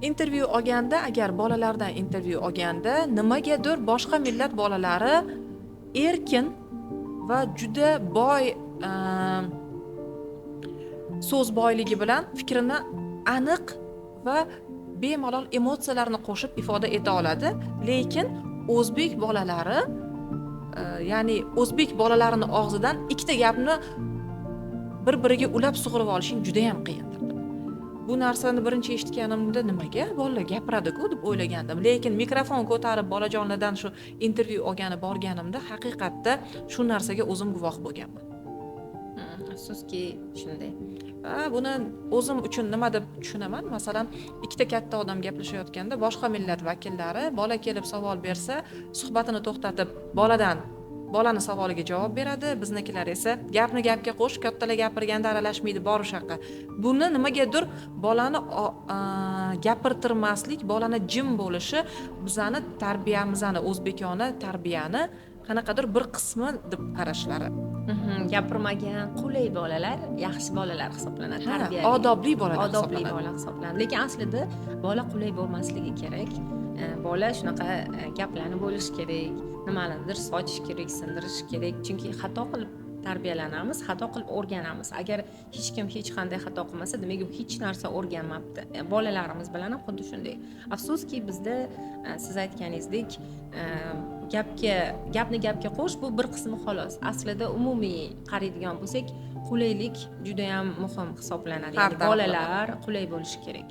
intervyu olganda, agar bolalardan intervyu olganda nimagadir boshqa millat bolalari erkin va juda boy so'z boyligi bilan fikrini aniq va bemalol emotsiyalarni qo'shib ifoda eta oladi, lekin o'zbek bolalari ya'ni o'zbek bolalarining og'zidan ikkita gapni bir-biriga ulab sug'urib olishing juda ham qiyindir. Bu narsani birinchi eshitganimda nimaga bolalar gapiradi-ku deb o'ylagandim, lekin mikrofon ko'tarib bolajonlardan shu intervyu olgani borganimda haqiqatda shu narsaga o'zim guvoh bo'lganman. Afsuski shunday. Buni o'zim uchun nima deb tushunaman? Masalan, ikkita katta odam gaplashayotganda boshqa millat vakillari bola kelib savol bersa, suhbatini to'xtatib, bolani savoliga javob beradi, biznikilar esa gapni gapga qo'sh, kattalar gapirganda aralashmaydi, bor o'shaqa. Buni nimagadir bolani gapirtirmaslik, bolani jim bo'lishi bizani tarbiyamizni, o'zbekona tarbiyani qanaqadir bir qismi deb qarashlari. Gapirmagan qulay bolalar yaxshi bolalar hisoblanadi, tarbiyali, odobli bolalar odobli bola hisoblanadi. Lekin aslida bola qulay bo'lmasligi kerak. Bola shunaqa gaplarni bo'lish kerak, nimanidir sochish kerak, sindirish kerak, chunki xato qilib tarbiyalanamiz, xato qilib o'rganamiz. Agar hech kim hech qanday xato qilmasa, demak u hech narsa o'rganmabdi. Bolalarimiz bilan ham xuddi shunday. Afsuski bizda siz aytganingizdek gapni gapga qo'sh, bu bir qismi xolos. Aslida umumiy qaraydigan bo'lsak, qulaylik juda ham muhim hisoblanadi. Ya'ni bolalar qulay bo'lishi kerak.